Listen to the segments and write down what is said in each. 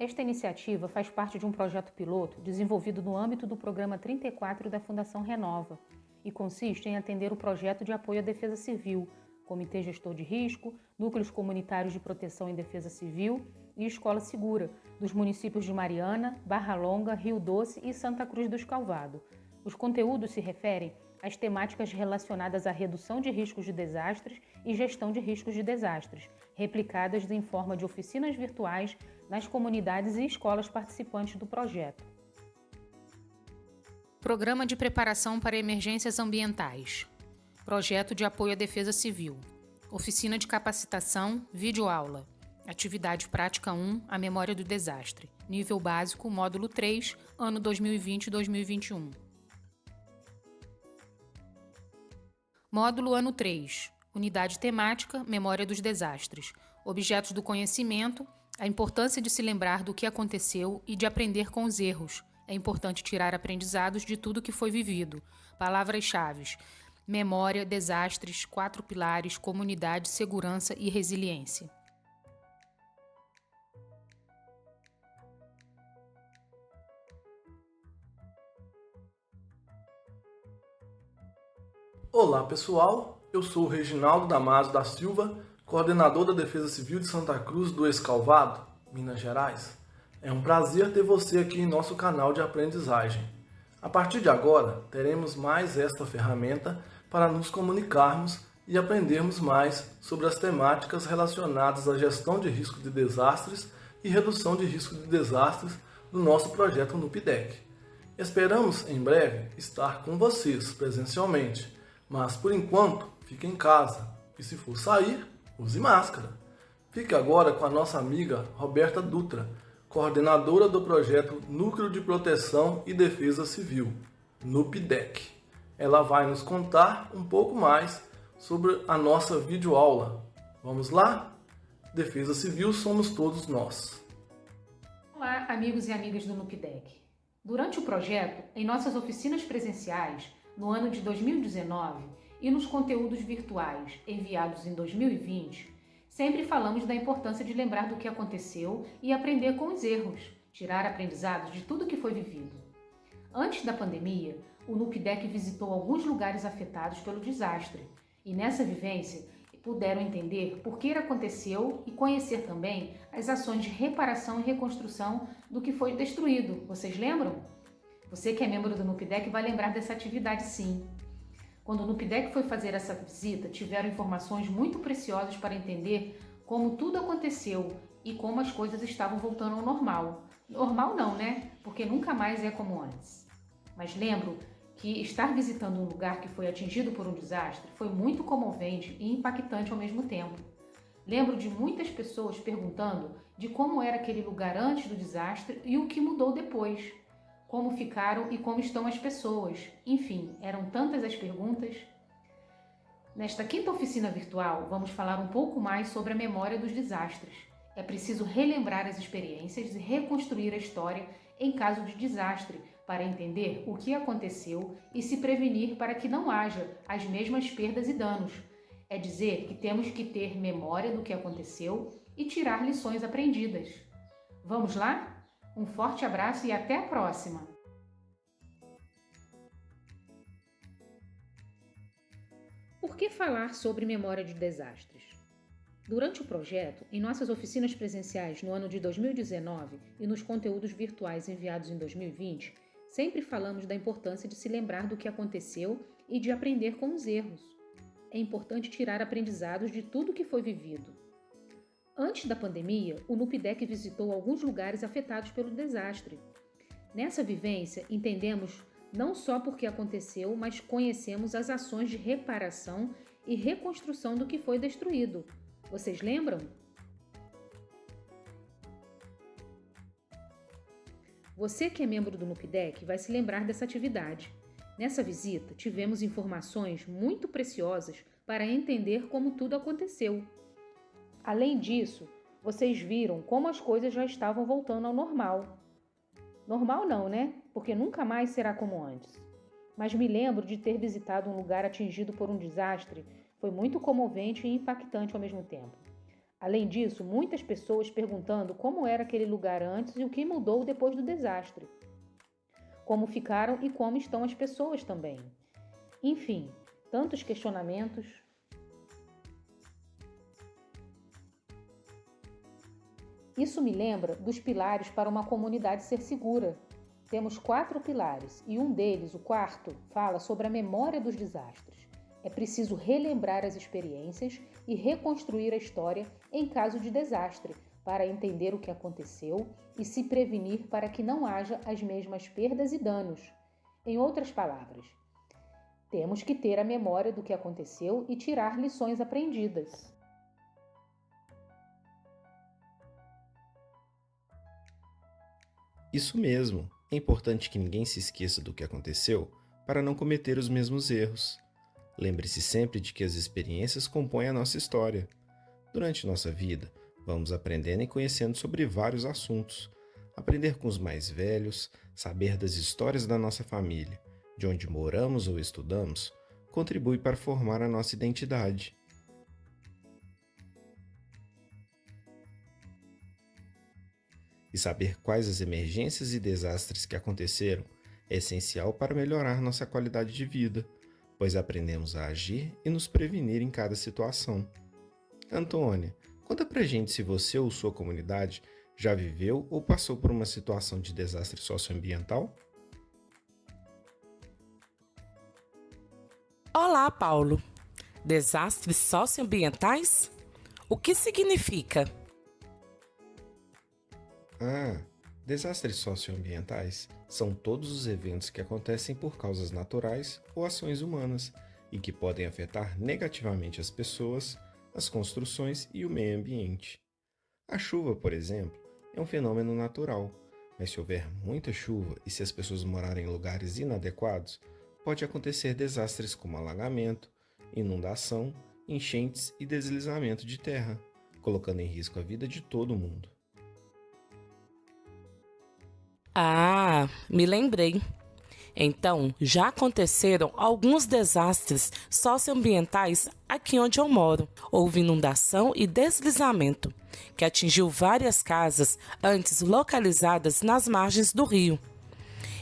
Esta iniciativa faz parte de um projeto piloto desenvolvido no âmbito do Programa 34 da Fundação Renova e consiste em atender o projeto de apoio à defesa civil, Comitê Gestor de Risco, Núcleos Comunitários de Proteção em Defesa Civil e Escola Segura, dos municípios de Mariana, Barra Longa, Rio Doce e Santa Cruz dos Calvado. Os conteúdos se referem às temáticas relacionadas à redução de riscos de desastres e gestão de riscos de desastres, replicadas em forma de oficinas virtuais nas comunidades e escolas participantes do projeto. Programa de Preparação para Emergências Ambientais. Projeto de Apoio à Defesa Civil. Oficina de Capacitação, Videoaula. Atividade Prática 1, A Memória do Desastre. Nível Básico, Módulo 3, Ano 2020-2021. Módulo Ano 3. Unidade Temática, Memória dos Desastres. Objetos do conhecimento, a importância de se lembrar do que aconteceu e de aprender com os erros. É importante tirar aprendizados de tudo que foi vivido. Palavras-chave: memória, desastres, 4 pilares, comunidade, segurança e resiliência. Olá pessoal, eu sou o Reginaldo Damaso da Silva, coordenador da Defesa Civil de Santa Cruz do Escalvado, Minas Gerais. É um prazer ter você aqui em nosso canal de aprendizagem. A partir de agora, teremos mais esta ferramenta para nos comunicarmos e aprendermos mais sobre as temáticas relacionadas à gestão de risco de desastres e redução de risco de desastres no nosso projeto NUPDEC. Esperamos em breve estar com vocês presencialmente, mas por enquanto fique em casa e se for sair, use máscara. Fique agora com a nossa amiga Roberta Dutra, coordenadora do projeto Núcleo de Proteção e Defesa Civil, NUPDEC. Ela vai nos contar um pouco mais sobre a nossa videoaula. Vamos lá? Defesa Civil somos todos nós. Olá, amigos e amigas do NUPDEC. Durante o projeto, em nossas oficinas presenciais, no ano de 2019, e nos conteúdos virtuais enviados em 2020, sempre falamos da importância de lembrar do que aconteceu e aprender com os erros, tirar aprendizados de tudo que foi vivido. Antes da pandemia, o NUPDEC visitou alguns lugares afetados pelo desastre e nessa vivência puderam entender por que aconteceu e conhecer também as ações de reparação e reconstrução do que foi destruído. Vocês lembram? Você que é membro do NUPDEC vai lembrar dessa atividade sim. Quando o NUPDEC foi fazer essa visita, tiveram informações muito preciosas para entender como tudo aconteceu e como as coisas estavam voltando ao normal. Normal não, né? Porque nunca mais é como antes. Mas lembro que estar visitando um lugar que foi atingido por um desastre foi muito comovente e impactante ao mesmo tempo. Lembro de muitas pessoas perguntando de como era aquele lugar antes do desastre e o que mudou depois. Como ficaram e como estão as pessoas. Enfim, eram tantas as perguntas. Nesta quinta oficina virtual, vamos falar um pouco mais sobre a memória dos desastres. É preciso relembrar as experiências e reconstruir a história em caso de desastre, para entender o que aconteceu e se prevenir para que não haja as mesmas perdas e danos. É dizer que temos que ter memória do que aconteceu e tirar lições aprendidas. Vamos lá? Um forte abraço e até a próxima! Por que falar sobre memória de desastres? Durante o projeto, em nossas oficinas presenciais no ano de 2019 e nos conteúdos virtuais enviados em 2020, sempre falamos da importância de se lembrar do que aconteceu e de aprender com os erros. É importante tirar aprendizados de tudo que foi vivido. Antes da pandemia, o NUPDEC visitou alguns lugares afetados pelo desastre. Nessa vivência, entendemos não só por que aconteceu, mas conhecemos as ações de reparação e reconstrução do que foi destruído. Vocês lembram? Você que é membro do NUPDEC vai se lembrar dessa atividade. Nessa visita, tivemos informações muito preciosas para entender como tudo aconteceu. Além disso, vocês viram como as coisas já estavam voltando ao normal. Normal não, né? Porque nunca mais será como antes. Mas me lembro de ter visitado um lugar atingido por um desastre. Foi muito comovente e impactante ao mesmo tempo. Além disso, muitas pessoas perguntando como era aquele lugar antes e o que mudou depois do desastre. Como ficaram e como estão as pessoas também. Enfim, tantos questionamentos. Isso me lembra dos pilares para uma comunidade ser segura. Temos 4 pilares e um deles, o quarto, fala sobre a memória dos desastres. É preciso relembrar as experiências e reconstruir a história em caso de desastre, para entender o que aconteceu e se prevenir para que não haja as mesmas perdas e danos. Em outras palavras, temos que ter a memória do que aconteceu e tirar lições aprendidas. Isso mesmo, é importante que ninguém se esqueça do que aconteceu para não cometer os mesmos erros. Lembre-se sempre de que as experiências compõem a nossa história. Durante nossa vida, vamos aprendendo e conhecendo sobre vários assuntos. Aprender com os mais velhos, saber das histórias da nossa família, de onde moramos ou estudamos, contribui para formar a nossa identidade. E saber quais as emergências e desastres que aconteceram é essencial para melhorar nossa qualidade de vida, pois aprendemos a agir e nos prevenir em cada situação. Antônia, conta pra gente se você ou sua comunidade já viveu ou passou por uma situação de desastre socioambiental? Olá, Paulo. Desastres socioambientais? O que significa? Desastres socioambientais são todos os eventos que acontecem por causas naturais ou ações humanas e que podem afetar negativamente as pessoas, as construções e o meio ambiente. A chuva, por exemplo, é um fenômeno natural, mas se houver muita chuva e se as pessoas morarem em lugares inadequados, pode acontecer desastres como alagamento, inundação, enchentes e deslizamento de terra, colocando em risco a vida de todo mundo. Me lembrei. Então, já aconteceram alguns desastres socioambientais aqui onde eu moro. Houve inundação e deslizamento, que atingiu várias casas antes localizadas nas margens do rio.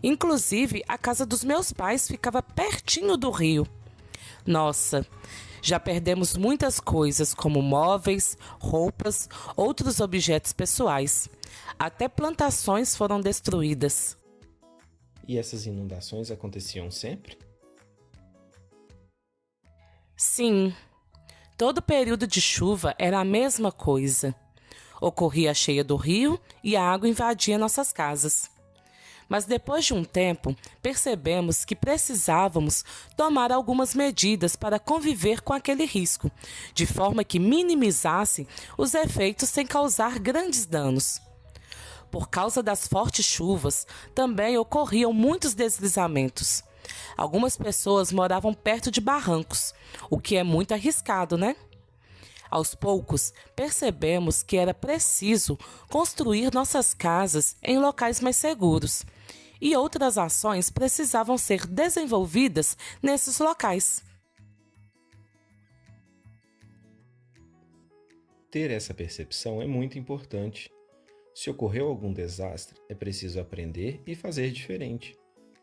Inclusive, a casa dos meus pais ficava pertinho do rio. Nossa, já perdemos muitas coisas, como móveis, roupas, outros objetos pessoais. Até plantações foram destruídas. E essas inundações aconteciam sempre? Sim, todo período de chuva era a mesma coisa. Ocorria a cheia do rio e a água invadia nossas casas. Mas depois de um tempo, percebemos que precisávamos tomar algumas medidas para conviver com aquele risco, de forma que minimizasse os efeitos sem causar grandes danos. Por causa das fortes chuvas, também ocorriam muitos deslizamentos. Algumas pessoas moravam perto de barrancos, o que é muito arriscado, né? Aos poucos, percebemos que era preciso construir nossas casas em locais mais seguros, e outras ações precisavam ser desenvolvidas nesses locais. Ter essa percepção é muito importante. Se ocorreu algum desastre, é preciso aprender e fazer diferente.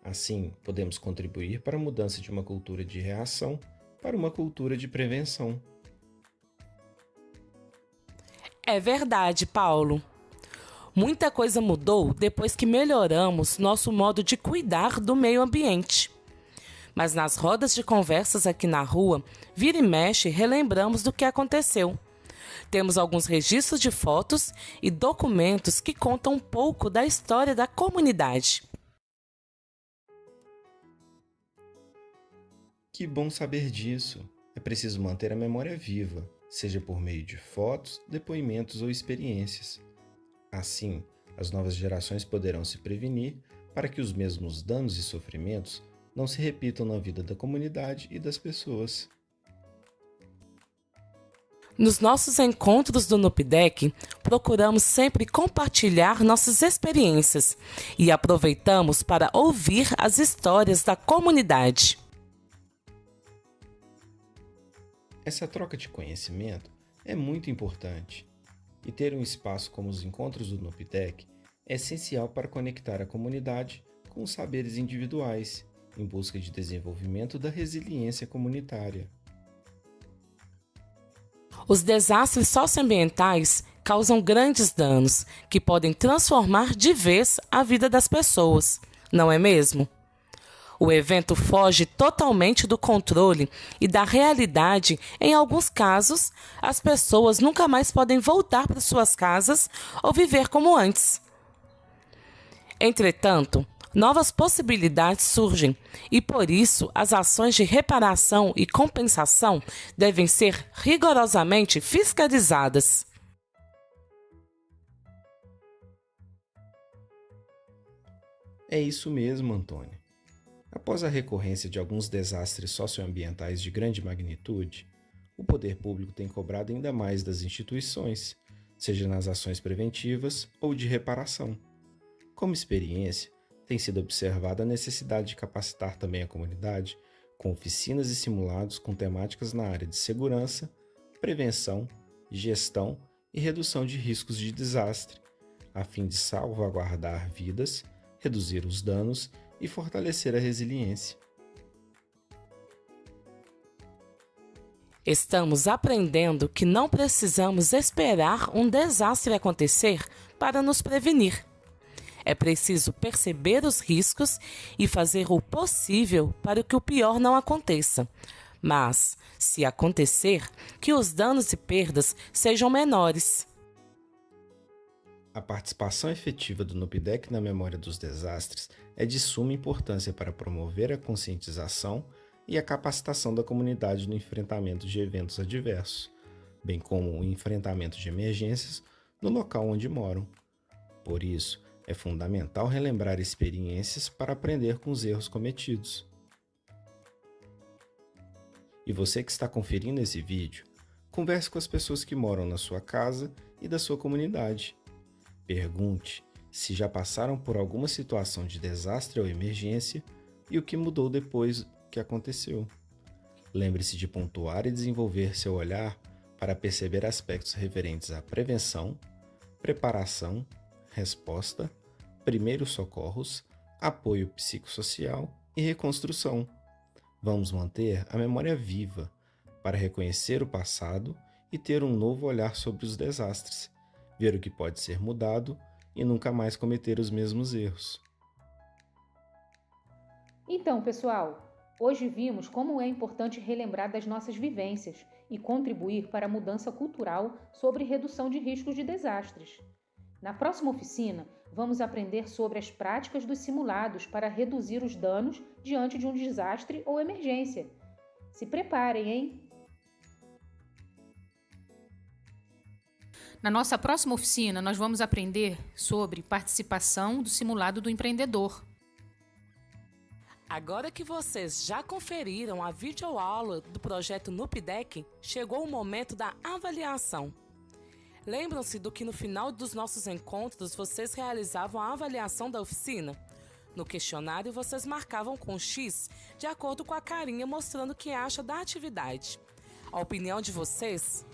Assim, podemos contribuir para a mudança de uma cultura de reação para uma cultura de prevenção. É verdade, Paulo. Muita coisa mudou depois que melhoramos nosso modo de cuidar do meio ambiente. Mas nas rodas de conversas aqui na rua, vira e mexe, relembramos do que aconteceu. Temos alguns registros de fotos e documentos que contam um pouco da história da comunidade. Que bom saber disso! É preciso manter a memória viva, seja por meio de fotos, depoimentos ou experiências. Assim, as novas gerações poderão se prevenir para que os mesmos danos e sofrimentos não se repitam na vida da comunidade e das pessoas. Nos nossos encontros do NUPDEC, procuramos sempre compartilhar nossas experiências e aproveitamos para ouvir as histórias da comunidade. Essa troca de conhecimento é muito importante. E ter um espaço como os encontros do NUPDEC é essencial para conectar a comunidade com os saberes individuais, em busca de desenvolvimento da resiliência comunitária. Os desastres socioambientais causam grandes danos que podem transformar de vez a vida das pessoas, não é mesmo? O evento foge totalmente do controle e da realidade. Em alguns casos, as pessoas nunca mais podem voltar para suas casas ou viver como antes. Entretanto, novas possibilidades surgem e, por isso, as ações de reparação e compensação devem ser rigorosamente fiscalizadas. É isso mesmo, Antônio. Após a recorrência de alguns desastres socioambientais de grande magnitude, o poder público tem cobrado ainda mais das instituições, seja nas ações preventivas ou de reparação. Como experiência, tem sido observada a necessidade de capacitar também a comunidade com oficinas e simulados com temáticas na área de segurança, prevenção, gestão e redução de riscos de desastre, a fim de salvaguardar vidas, reduzir os danos e fortalecer a resiliência. Estamos aprendendo que não precisamos esperar um desastre acontecer para nos prevenir. É preciso perceber os riscos e fazer o possível para que o pior não aconteça. Mas, se acontecer, que os danos e perdas sejam menores. A participação efetiva do NUPDEC na memória dos desastres é de suma importância para promover a conscientização e a capacitação da comunidade no enfrentamento de eventos adversos, bem como o enfrentamento de emergências no local onde moram. Por isso, é fundamental relembrar experiências para aprender com os erros cometidos. E você que está conferindo esse vídeo, converse com as pessoas que moram na sua casa e da sua comunidade. Pergunte se já passaram por alguma situação de desastre ou emergência e o que mudou depois que aconteceu. Lembre-se de pontuar e desenvolver seu olhar para perceber aspectos referentes à prevenção, preparação, resposta, primeiros socorros, apoio psicossocial e reconstrução. Vamos manter a memória viva para reconhecer o passado e ter um novo olhar sobre os desastres, ver o que pode ser mudado e nunca mais cometer os mesmos erros. Então, pessoal, hoje vimos como é importante relembrar das nossas vivências e contribuir para a mudança cultural sobre redução de riscos de desastres. Na próxima oficina, vamos aprender sobre as práticas dos simulados para reduzir os danos diante de um desastre ou emergência. Se preparem, hein? Na nossa próxima oficina, nós vamos aprender sobre participação do simulado do empreendedor. Agora que vocês já conferiram a videoaula do projeto NUPDEC, chegou o momento da avaliação. Lembram-se do que no final dos nossos encontros vocês realizavam a avaliação da oficina? No questionário vocês marcavam com X de acordo com a carinha mostrando o que acha da atividade. A opinião de vocês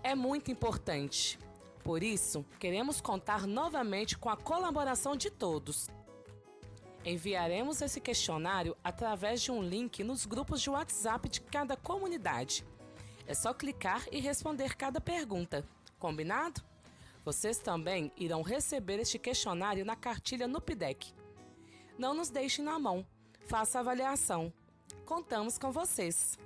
é muito importante. Por isso, queremos contar novamente com a colaboração de todos. Enviaremos esse questionário através de um link nos grupos de WhatsApp de cada comunidade. É só clicar e responder cada pergunta. Combinado? Vocês também irão receber este questionário na cartilha NUPDEC. Não nos deixem na mão. Faça a avaliação. Contamos com vocês.